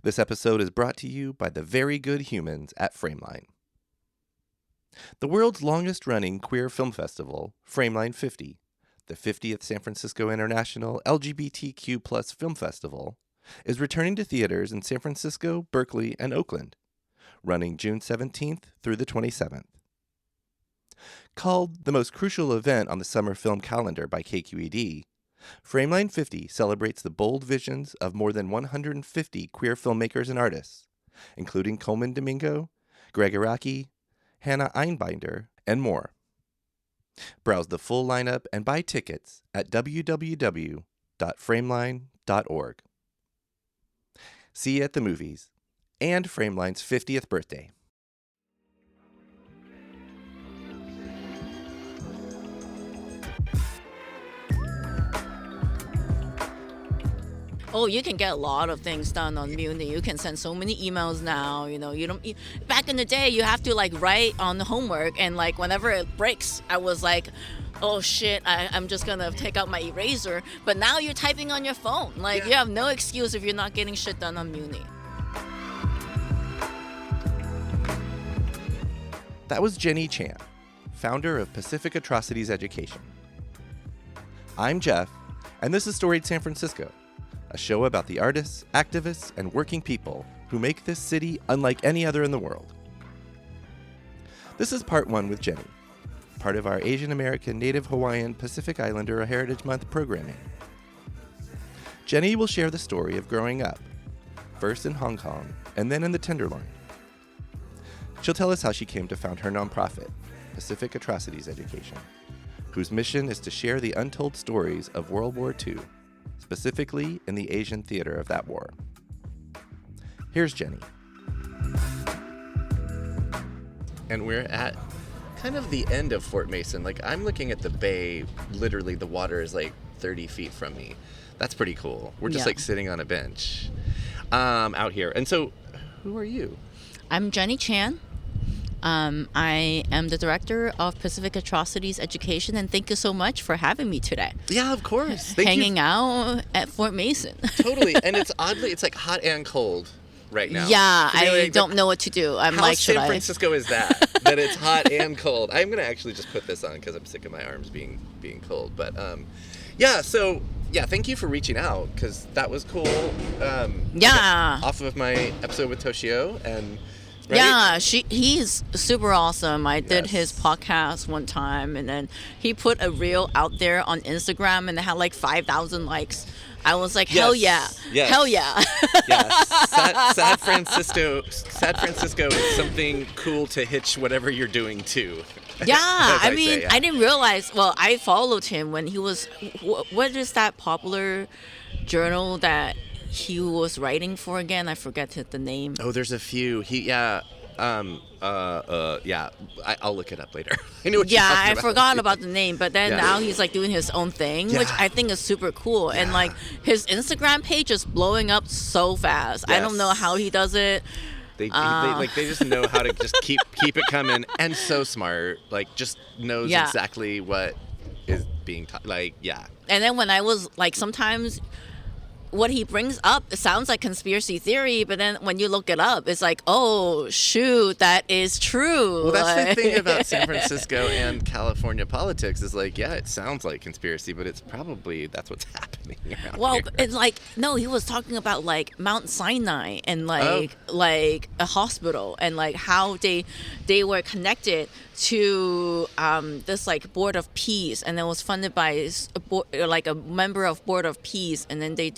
This episode is brought to you by the very good humans at Frameline. The world's longest-running queer film festival, Frameline 50, the 50th San Francisco International LGBTQ+ Film Festival, is returning to theaters in San Francisco, Berkeley, and Oakland, running June 17th through the 27th. Called the most crucial event on the summer film calendar by KQED, Frameline 50 celebrates the bold visions of more than 150 queer filmmakers and artists, including Coleman Domingo, Greg Araki, Hannah Einbinder, and more. Browse the full lineup and buy tickets at www.frameline.org. See you at the movies and Frameline's 50th birthday. Oh, you can get a lot of things done on Muni. You can send so many emails now. Back in the day, you have to write on the homework, and whenever it breaks, I was like, oh shit, I'm just gonna take out my eraser. But now you're typing on your phone. You have no excuse if you're not getting shit done on Muni. That was Jenny Chan, founder of Pacific Atrocities Education. I'm Jeff, and this is Storied San Francisco, a show about the artists, activists, and working people who make this city unlike any other in the world. This is part one with Jenny, part of our Asian American Native Hawaiian Pacific Islander Heritage Month programming. Jenny will share the story of growing up, first in Hong Kong and then in the Tenderloin. She'll tell us how she came to found her nonprofit, Pacific Atrocities Education, whose mission is to share the untold stories of World War II, specifically in the Asian theater of that war. Here's Jenny. And we're at kind of the end of Fort Mason. I'm looking at the bay, literally the water is 30 feet from me. That's pretty cool. We're just sitting on a bench out here. And so, who are you? I'm Jenny Chan. I am the director of Pacific Atrocities Education, and thank you so much for having me today. Yeah, of course. Hanging out at Fort Mason. Totally. And it's hot and cold right now. Yeah, I don't know what to do. I'm how should San Francisco is that it's hot and cold? I'm going to actually just put this on because I'm sick of my arms being cold. But thank you for reaching out because that was cool. Off of my episode with Toshio and... Right? Yeah, he's super awesome. I did his podcast one time, and then he put a reel out there on Instagram, and it had 5,000 likes. I was like, hell yeah. Yes. Hell yeah. Yes. Sad Francisco is something cool to hitch whatever you're doing to. Yeah, I didn't realize, I followed him when he was, what is that popular journal that he was writing for again? I forget the name. Oh, there's a few. I'll look it up later. I know what you're talking I about. forgot about the name, but then now he's doing his own thing, which I think is super cool. Yeah. And his Instagram page is blowing up so fast. Yes. I don't know how he does it. They just know how to just keep it coming, and so smart. Just knows exactly what is being taught. And then when I was sometimes what he brings up, it sounds like conspiracy theory, but then when you look it up, it's oh, shoot, that is true. Well, that's the thing about San Francisco and California politics is it sounds like conspiracy, but it's probably, that's what's happening around here. It's no, he was talking about Mount Sinai and a hospital and how they were connected to this board of peace, and it was funded by a member of board of peace, and then they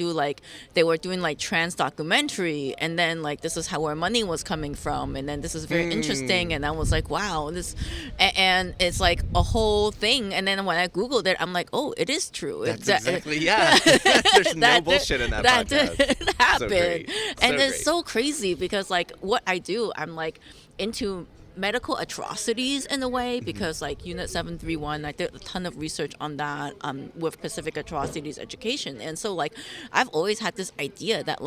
were doing trans documentary, and then this is where money was coming from, and then this is very interesting, and I was wow, this, and it's a whole thing, and then when I googled it, I'm oh, it is true. That's exactly there's no bullshit in that podcast. That happened. So great. And it's so crazy because what I do, I'm into medical atrocities in a way, because Unit 731, I did a ton of research on that with Pacific Atrocities Education, and so I've always had this idea that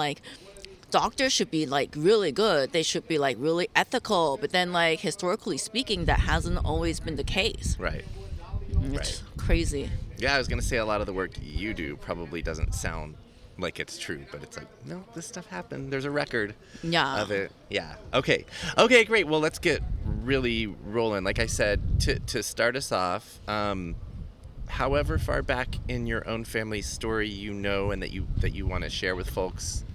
doctors should be really good, they should be really ethical, but then historically speaking, that hasn't always been the case. Right. It's crazy. Yeah, I was gonna say a lot of the work you do probably doesn't sound like it's true, but it's like, no, this stuff happened. There's a record Yeah. of it. Yeah. Okay, great. Well, let's get really rolling. Like I said, to start us off, however far back in your own family story and that you want to share with folks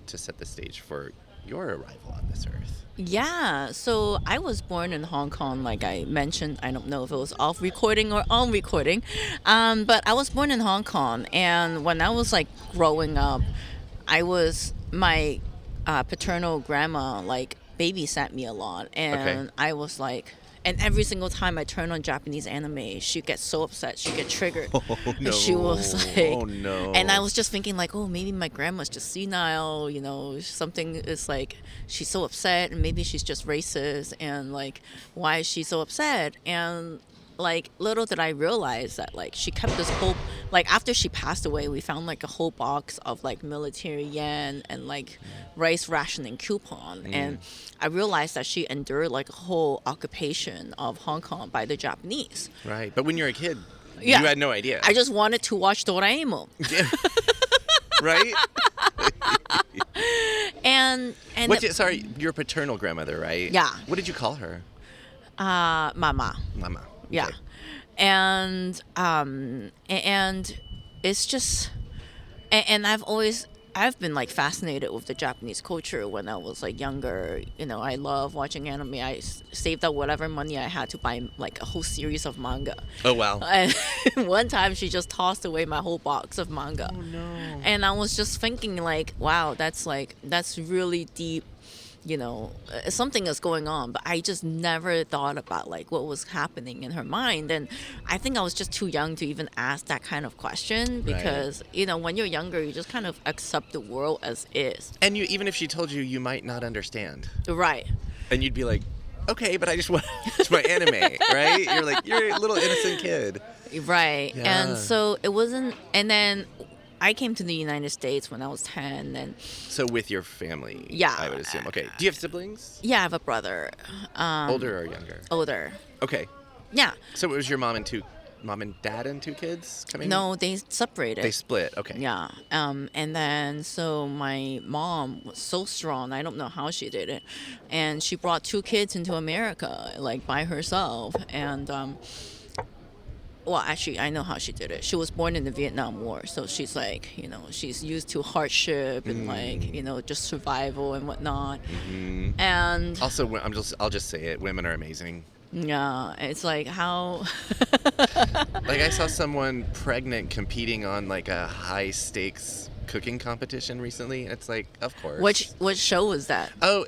to set the stage for your arrival on this earth. Yeah, so I was born in Hong Kong, like I mentioned. I don't know if it was off recording or on recording, but I was born in Hong Kong, and when I was like growing up, my paternal grandma like babysat me a lot, and I was like, and every single time I turn on Japanese anime, she'd get so upset, she'd get triggered. Oh no! And she was like, oh no! And I was just thinking like, oh, maybe my grandma's just senile, something is like, she's so upset, and maybe she's just racist, and like, why is she so upset? And like, little did I realize that like she kept this whole, like, after she passed away, we found like a whole box of like military yen and like rice rationing coupon, and I realized that she endured like a whole occupation of Hong Kong by the Japanese. Right, but when you're a kid, Yeah. you had no idea. I just wanted to watch Doraemon. Yeah. Right? And Sorry, your paternal grandmother, right? Yeah. What did you call her? Mama. Mama. Yeah. Okay. And it's just, and I've been like fascinated with the Japanese culture when I was like younger. I love watching anime. I saved up whatever money I had to buy like a whole series of manga. Oh wow. And one time she just tossed away my whole box of manga. Oh no. And I was just thinking like, wow, that's really deep. Something is going on, but I just never thought about like what was happening in her mind. And I think I was just too young to even ask that kind of question, because when you're younger, you just kind of accept the world as is. And even if she told you, you might not understand. Right. And you'd be like, okay, but I just want to watch my anime, right? You're a little innocent kid. Right. Yeah. And so it wasn't, and then I came to the United States when I was 10, and So with your family, Yeah. I would assume. Okay. Do you have siblings? yeah, I have a brother. Older or younger? Older. Okay. Yeah. So it was your mom and dad and two kids coming? No, they separated. They split. Okay. Yeah. And then so my mom was so strong. I don't know how she did it. And she brought two kids into America, like by herself. And, well, actually, I know how she did it. She was born in the Vietnam War. So she's like, she's used to hardship and like, just survival and whatnot. Mm-hmm. And Also, I'll just say it. Women are amazing. yeah, it's like how. Like I saw someone pregnant competing on like a high stakes cooking competition recently, and it's like, of course. What show was that? Oh,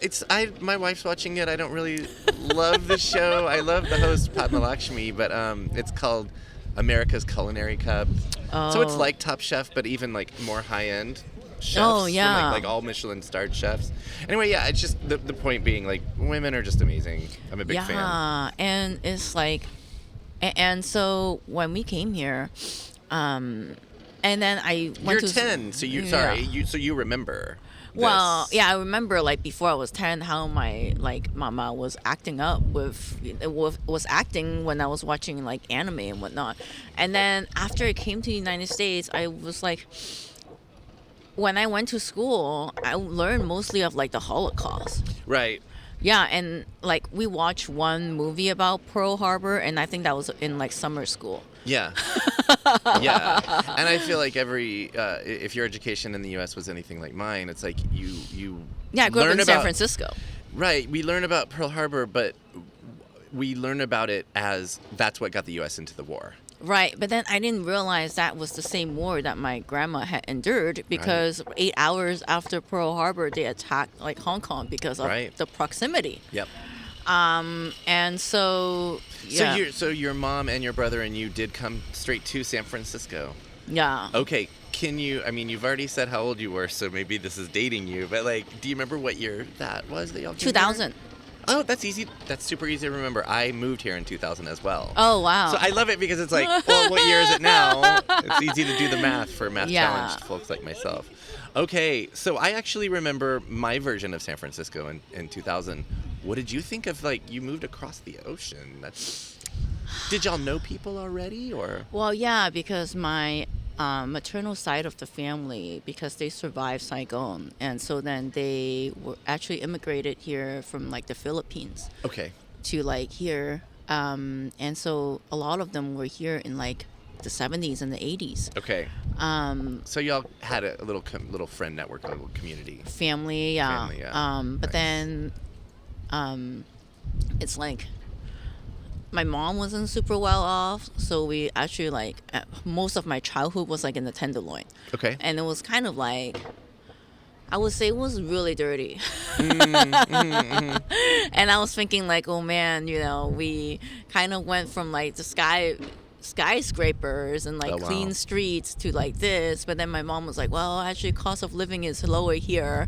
my wife's watching it. I don't really love the show. I love the host Padma Lakshmi, but it's called America's Culinary Cup. Oh. So it's like Top Chef, but even like more high end chefs. Oh, from, yeah. like all Michelin starred chefs. Anyway, yeah, it's just the point being like women are just amazing. I'm a big fan. Yeah, and it's like, and so when we came here, and then I went You're to 10, so you remember. Well, this. yeah, I remember like before I was 10 how my like mama was acting up was acting when I was watching like anime and whatnot. And then after I came to the United States, I was like, when I went to school, I learned mostly of like the Holocaust. Right. Yeah, and like we watched one movie about Pearl Harbor, and I think that was in like summer school. Yeah. Yeah. And I feel like if your education in the U.S. was anything like mine, it's like you Yeah, I grew up learn in San about- Francisco. Right. We learn about Pearl Harbor, but we learn about it as that's what got the U.S. into the war. Right, but then I didn't realize that was the same war that my grandma had endured, because 8 hours after Pearl Harbor, they attacked like Hong Kong because of the proximity. Yep. And so yeah. So your mom and your brother and you did come straight to San Francisco. Yeah. Okay. You've already said how old you were, so maybe this is dating you, but like, do you remember what year that was that y'all came 2000. here? Oh, that's easy. That's super easy to remember. I moved here in 2000 as well. Oh, wow. So I love it because it's like, well, what year is it now? It's easy to do the math for math-challenged folks like myself. Okay, so I actually remember my version of San Francisco in 2000. What did you think of, like, you moved across the ocean? Did y'all know people already, or? Well, yeah, because my maternal side of the family, because they survived Saigon, and so then they were actually immigrated here from like the Philippines Okay. to like here, and so a lot of them were here in like the 70s and the 80s. Okay. So y'all had a little little friend network, a little community. Family, yeah. Family, yeah. But Nice. then it's like my mom wasn't super well off, so we actually like most of my childhood was like in the Tenderloin, Okay. and it was kind of like, I would say it was really dirty. And I was thinking like, oh man, we kind of went from like the skyscrapers and like Oh, wow. clean streets to like this. But then my mom was like, well, actually cost of living is lower here.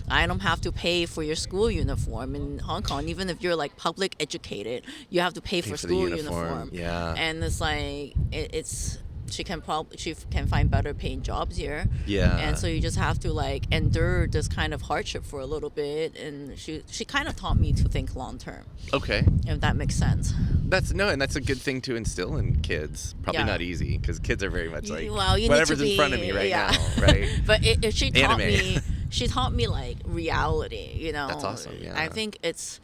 I don't have to pay for your school uniform in Hong Kong. Even if you're like public educated, you have to pay for the school uniform. Yeah. And it's like, it's she can find better paying jobs here. Yeah. And so you just have to like endure this kind of hardship for a little bit. And she kind of taught me to think long term, Okay. if that makes sense. And that's a good thing to instill in kids. Probably Yeah. not easy, because kids are very much like, Well, you need whatever's to in be, front of me right yeah. now, right? But she taught Anime. me. She taught me like reality. That's awesome, yeah. I think it's.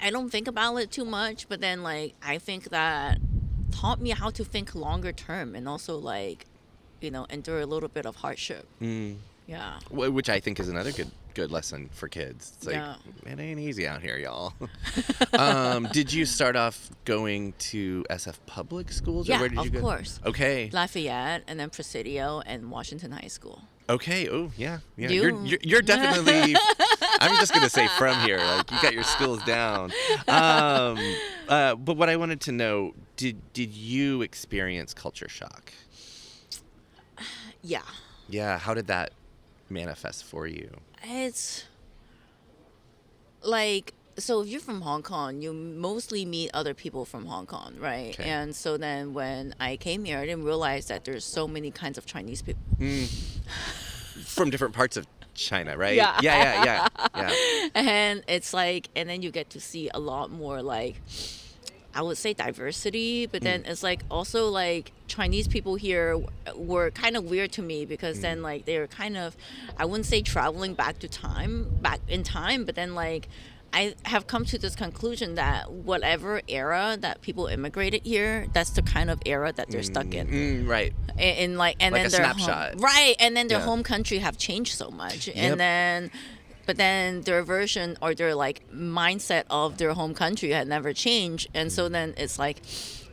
I don't think about it too much, but then like I think that taught me how to think longer term, and also like, endure a little bit of hardship. Yeah. Which I think is another good lesson for kids. It's like, Yeah. it ain't easy out here, y'all. Did you start off going to SF public schools? Or Yeah, where did you of go? course. Okay. Lafayette, and then Presidio, and Washington High School. Okay. Oh, yeah. Yeah. You- You're definitely. I'm just gonna say from here. Like, you got your schools down. But what I wanted to know, did you experience culture shock? Yeah. Yeah. How did that manifest for you? It's like, so if you're from Hong Kong, you mostly meet other people from Hong Kong, right? Okay. And so then when I came here, I didn't realize that there's so many kinds of Chinese people. From different parts of China, right? Yeah. Yeah. And it's like, and then you get to see a lot more like, I would say diversity, but then it's like also like Chinese people here were kind of weird to me, because then like they're kind of, I wouldn't say traveling back in time, but then like I have come to this conclusion that whatever era that people immigrated here, that's the kind of era that they're stuck in. Right. And like, and Like then a their snapshot. right, and then their Yeah. home country have changed so much, Yep. and then. But then their version or their like mindset of their home country had never changed, and so then it's like,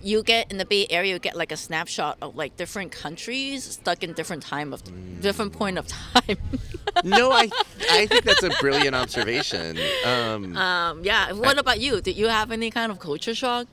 you get in the Bay Area, you get like a snapshot of like different countries stuck in different different point of time. No, I think that's a brilliant observation. Yeah. What about you? Did you have any kind of culture shock?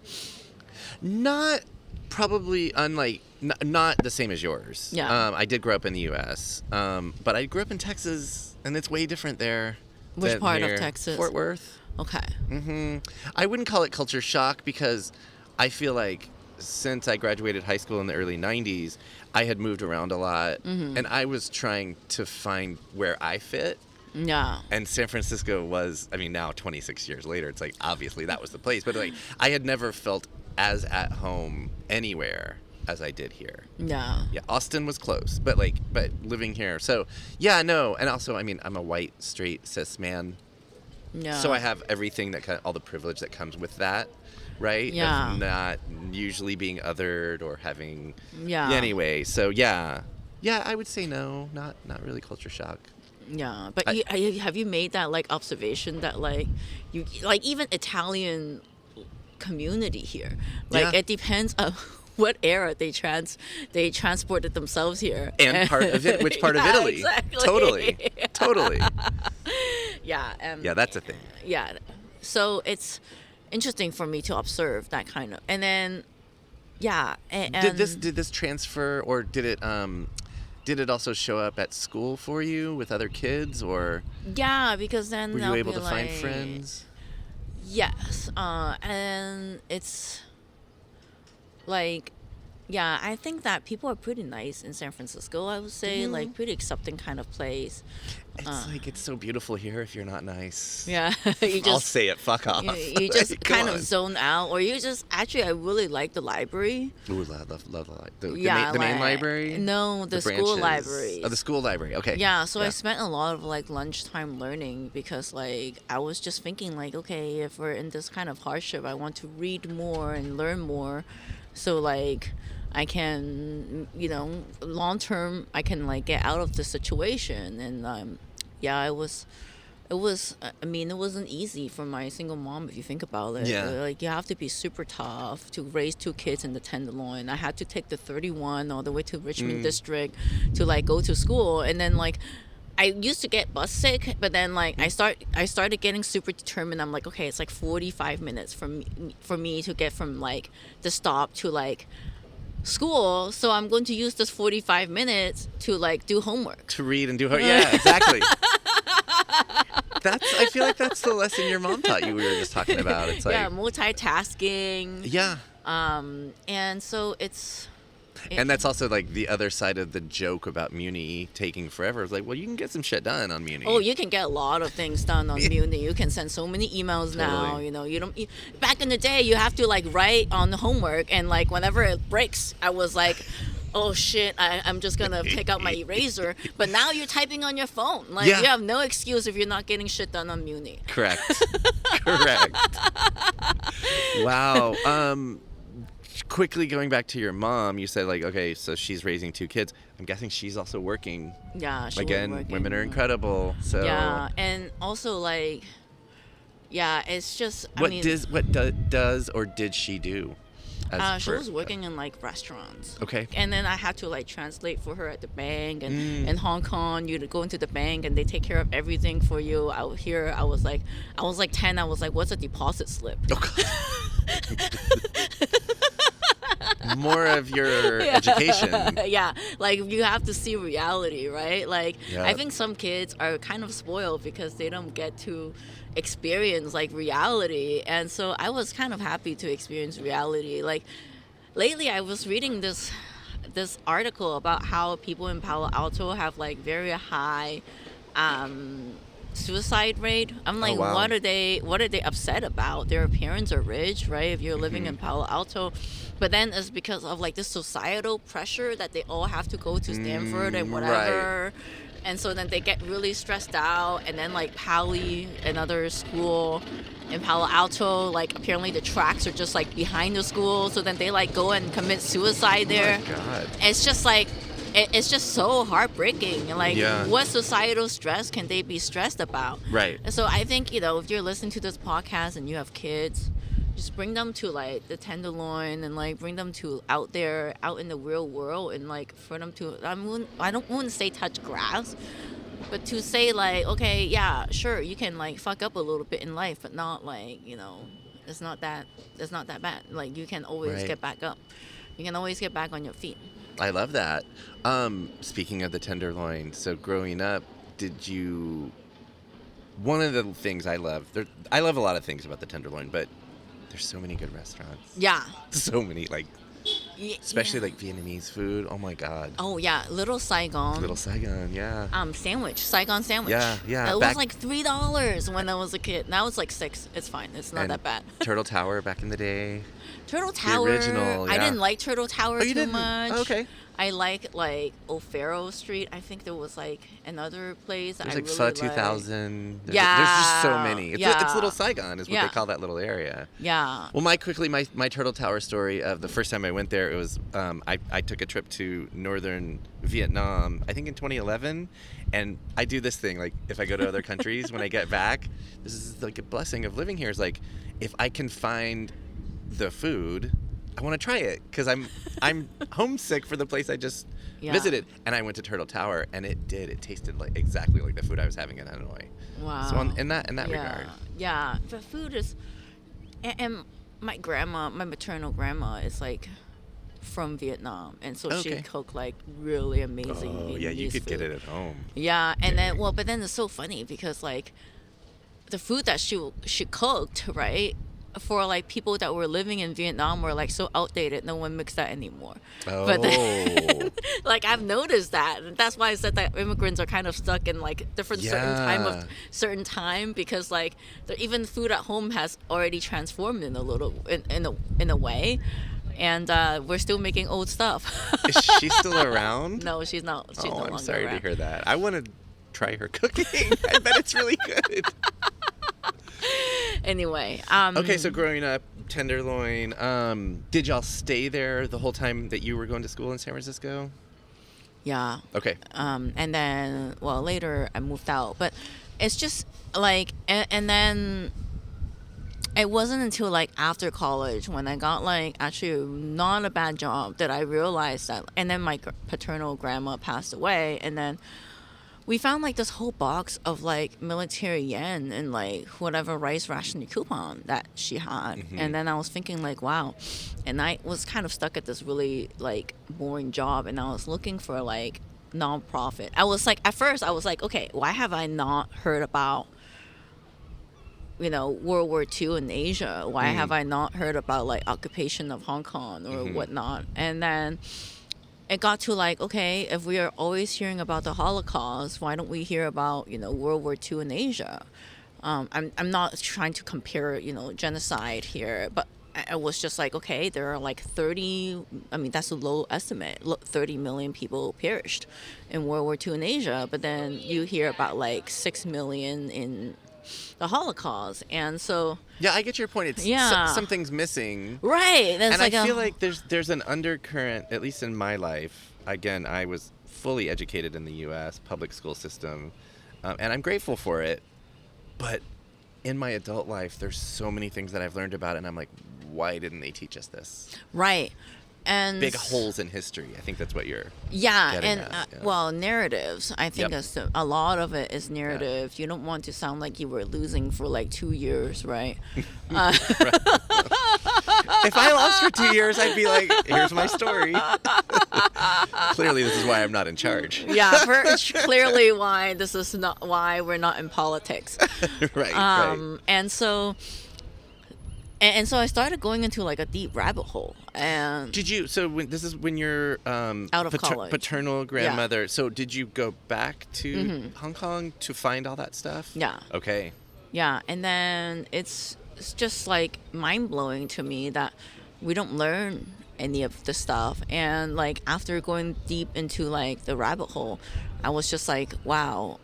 Not probably unlike not the same as yours. Yeah. I did grow up in the U.S., but I grew up in Texas, and it's way different there. Which than part of here. Texas? Fort Worth. Okay. I wouldn't call it culture shock, because I feel like since I graduated high school in the early 90s, I had moved around a lot, and I was trying to find where I fit. Yeah. And San Francisco was, I mean, now 26 years later, it's like, obviously that was the place. But like, I had never felt as at home anywhere as I did here. Yeah. Yeah, Austin was close, but living here. So, yeah, no. And also, I mean, I'm a white, straight, cis man. Yeah. So I have everything all the privilege that comes with that, right? Yeah. Of not usually being othered or having. Yeah. Anyway, so yeah, I would say no, not really culture shock. Yeah, but have you made that like observation that like you like even Italian community here, like Yeah. it depends on what era they transported themselves here, And part of it, which part of Yeah, Italy? exactly. Totally. Yeah. Yeah, that's a thing. Yeah, so it's interesting for me to observe that kind of, and then yeah, and Did this transfer, or did it also show up at school for you with other kids, or yeah, because then were you they'll able be to find like- friends? Yes, and it's like, yeah, I think that people are pretty nice in San Francisco. I would say like pretty accepting kind of place. It's like, it's so beautiful here if you're not nice. Yeah, I'll say it, fuck off. you just Like, kind come of on. zone out, or you just actually I really like the library. Ooh, love the Yeah, the main like- library? No, the school branches. library. Oh, the school library. Okay. Yeah, so I spent a lot of like lunchtime learning because like I was just thinking like, okay, if we're in this kind of hardship, I want to read more and learn more, so like I can, long term I can like get out of the situation. And yeah, it was. I mean, it wasn't easy for my single mom if you think about it. Yeah. Like, you have to be super tough to raise 2 kids in the Tenderloin. I had to take the 31 all the way to Richmond District to, like, go to school. And then, like, I used to get bus sick, but then, like, I started getting super determined. I'm like, okay, it's, like, 45 minutes for me to get from, like, the stop to, like, school. So I'm going to use this 45 minutes to, like, do homework. To read and do her. Yeah, exactly. I feel like that's the lesson your mom taught you. We were just talking about. It's like, Yeah, multitasking. yeah. And so And that's also like the other side of the joke about Muni taking forever. It's like, well, you can get some shit done on Muni. Oh, you can get a lot of things done on Muni. You can send so many emails now. Totally. You don't. Back in the day, you have to like write on the homework, and like whenever it breaks, I was like, oh shit, I'm just gonna pick out my eraser. But now you're typing on your phone. Like Yeah. you have no excuse if you're not getting shit done on Muni. Correct. Correct. Wow. Quickly going back to your mom, you said like, okay, so she's raising 2 kids. I'm guessing she's also working. Yeah, she was Again, working. women are incredible. So Yeah, and also like, yeah, it's just. what does or did she do? She was working in like restaurants. Okay. And then I had to like translate for her at the bank. And in Hong Kong, you go into the bank and they take care of everything for you. Out here, I was like 10. I was like, what's a deposit slip? More of your education. Yeah, like you have to see reality, right? Like Yeah. I think some kids are kind of spoiled because they don't get to experience like reality, and so I was kind of happy to experience reality. Like lately I was reading this article about how people in Palo Alto have like very high suicide rate. I'm like, wow. what are they upset about? Their parents are rich, right? If you're living in Palo Alto. But then it's because of like this societal pressure that they all have to go to Stanford and whatever. And so then they get really stressed out. And then like Pali, another school in Palo Alto, like apparently the tracks are just like behind the school. So then they like go and commit suicide there. Oh my God. It's just like, it's just so heartbreaking. Like, Yeah. what societal stress can they be stressed about? Right. And so I think, if you're listening to this podcast and you have kids, just bring them to like the Tenderloin and like bring them to out in the real world, and like for them to, I wouldn't say touch grass, but to say like, okay, yeah, sure, you can like fuck up a little bit in life, but not like, it's not that bad. Like you can always get back up. You can always get back on your feet. I love that. Speaking of the Tenderloin, so growing up, one of the things I love a lot of things about the Tenderloin, but there's so many good restaurants. Yeah. So many, like, especially like Vietnamese food. Oh my God. Oh yeah, Little Saigon. Little Saigon, yeah. Saigon sandwich. Yeah. It was like $3 when I was a kid. Now it's like $6. It's fine. It's not that bad. Turtle Tower back in the day. Turtle Tower. original, I yeah. didn't like Turtle Tower too didn't? much. Oh, okay. I like O'Farrell Street. I think there was like another place There's I like really Pho liked. 2000. There's Yeah. just so many. It's Yeah. Little Saigon is what Yeah. they call that little area. Yeah. Well, my Turtle Tower story of the first time I went there, it was I took a trip to northern Vietnam, I think in 2011, and I do this thing, like if I go to other countries, when I get back, this is like a blessing of living here, is like if I can find the food, I want to try it because I'm homesick for the place I just visited, and I went to Turtle Tower, and it tasted like exactly like the food I was having in Hanoi. Wow. So in that regard. Yeah. The food is, and my maternal grandma is like from Vietnam, and so she Okay. cooked like really amazing Oh yeah, you Vietnamese could get food. it at home. Yeah, and but then it's so funny because like the food that she cooked, right? for like people that were living in Vietnam were like so outdated. No one makes that anymore. Oh. But then, like I've noticed that, and that's why I said that immigrants are kind of stuck in like different certain time because like even food at home has already transformed in a little in a way. And we're still making old stuff. Is she still around? No, she's not. She's no longer I'm sorry around. to hear that. I want to try her cooking. I bet it's really good. Anyway. Okay, so growing up, Tenderloin. Did y'all stay there the whole time that you were going to school in San Francisco? Yeah. Okay. And then, well, later I moved out. But it's just like, and then it wasn't until like after college when I got like actually not a bad job that I realized that, and then my paternal grandma passed away, and then we found like this whole box of like military yen and like whatever rice ration coupon that she had. And then I was thinking like, wow. And I was kind of stuck at this really like boring job, and I was looking for like nonprofit. I was like, at first I was like, okay, why have I not heard about World War II in Asia? Why have I not heard about like occupation of Hong Kong or whatnot? And then it got to like, okay, if we are always hearing about the Holocaust, why don't we hear about World War II in Asia? I'm not trying to compare genocide here, but I was just like, okay, there are like 30. I mean, that's a low estimate. 30 million people perished in World War II in Asia, but then you hear about like 6 million in the Holocaust. And so yeah, I get your point. It's something's missing, right? And like I feel like there's an undercurrent, at least in my life. Again, I was fully educated in the U.S. public school system, and I'm grateful for it. But in my adult life, there's so many things that I've learned about it, and I'm like, why didn't they teach us this? Right. And big holes in history. I think that's what you're and at. well, narratives. I think a lot of it is narrative. You don't want to sound like you were losing for like 2 years, right? Right. If I lost for 2 years, I'd be like, here's my story. Clearly, this is why I'm not in charge. Yeah, clearly why this is not why we're not in politics. Right. And so. And so I started going into like a deep rabbit hole. And did you? So this is when your out of college paternal grandmother. Yeah. So did you go back to Hong Kong to find all that stuff? Yeah. Okay. Yeah, and then it's just like mind blowing to me that we don't learn any of the stuff. And like after going deep into like the rabbit hole, I was just like, wow.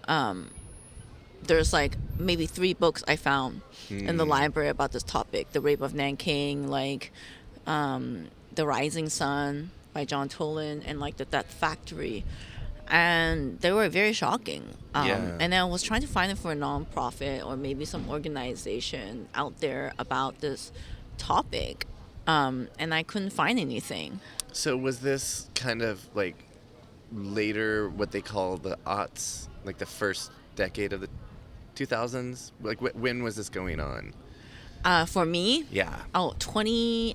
There's like maybe 3 books I found in the library about this topic: The Rape of Nanking, like The Rising Sun by John Toland, and like The Death Factory. And they were very shocking. And I was trying to find it for a nonprofit or maybe some organization out there about this topic, and I couldn't find anything. So was this kind of like later what they call the aughts, like the first decade of the 2000s? Like when was this going on? For me? Yeah. Oh,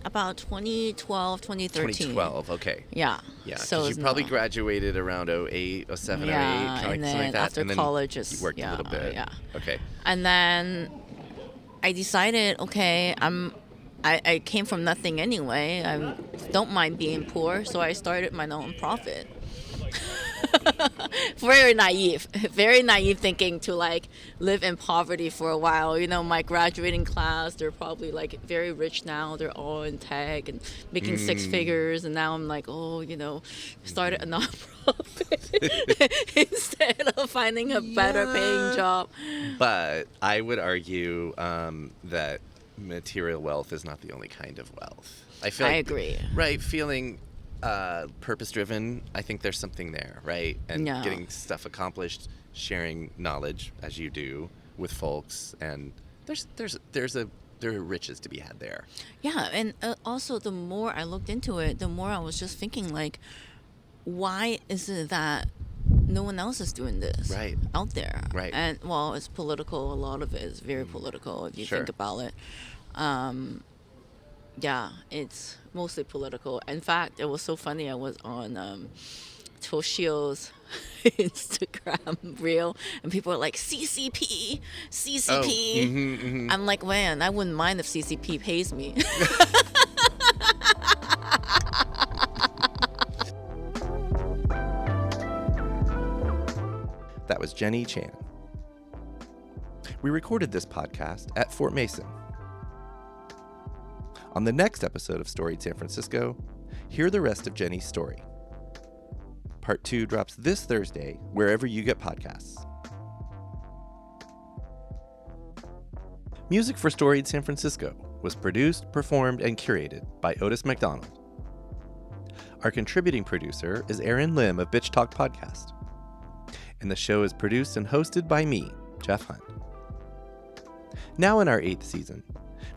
about 2012, 2013. 2012, okay. Yeah. Yeah, so you probably graduated around 08, 07, 08, and something then like that. After and then college, you worked a little bit. Yeah. Okay. And then I decided, okay, I came from nothing anyway. I don't mind being poor, so I started my nonprofit. Very naive thinking to like live in poverty for a while. My graduating class, they're probably like very rich now. They're all in tech and making 6 figures, and now I'm like, started a nonprofit instead of finding a better paying job. But I would argue that material wealth is not the only kind of wealth. I agree. Right, feeling purpose-driven, I think there's something there, right? And getting stuff accomplished, sharing knowledge as you do with folks, and there are riches to be had there. Yeah, and also the more I looked into it, the more I was just thinking like, why is it that no one else is doing this out there? Right. And well, it's political. A lot of it is very political if you think about it. Yeah, it's mostly political. In fact, it was so funny. I was on Toshio's Instagram reel, and people are like, CCP, CCP. I'm like, man, I wouldn't mind if CCP pays me. That was Jenny Chan. We recorded this podcast at Fort Mason. On the next episode of Storied San Francisco, hear the rest of Jenny's story. Part 2 drops this Thursday, wherever you get podcasts. Music for Storied San Francisco was produced, performed, and curated by Otis McDonald. Our contributing producer is Aaron Lim of Bitch Talk Podcast. And the show is produced and hosted by me, Jeff Hunt. Now in our 8th season,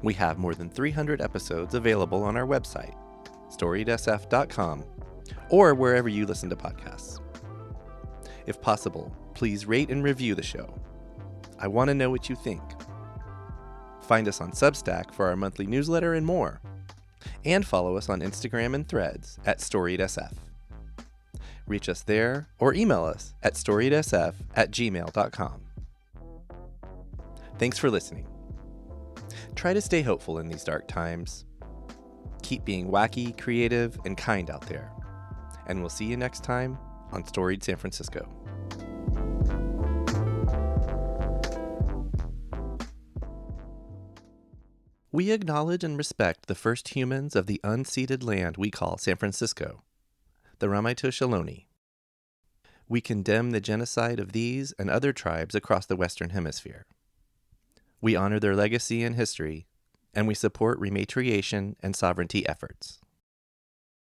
we have more than 300 episodes available on our website, storiedsf.com, or wherever you listen to podcasts. If possible, please rate and review the show. I want to know what you think. Find us on Substack for our monthly newsletter and more. And follow us on Instagram and Threads at storiedsf. Reach us there or email us at storiedsf@gmail.com. Thanks for listening. Try to stay hopeful in these dark times. Keep being wacky, creative, and kind out there. And we'll see you next time on Storied San Francisco. We acknowledge and respect the first humans of the unceded land we call San Francisco, the Ramaytush Ohlone. We condemn the genocide of these and other tribes across the Western Hemisphere. We honor their legacy and history, and we support rematriation and sovereignty efforts.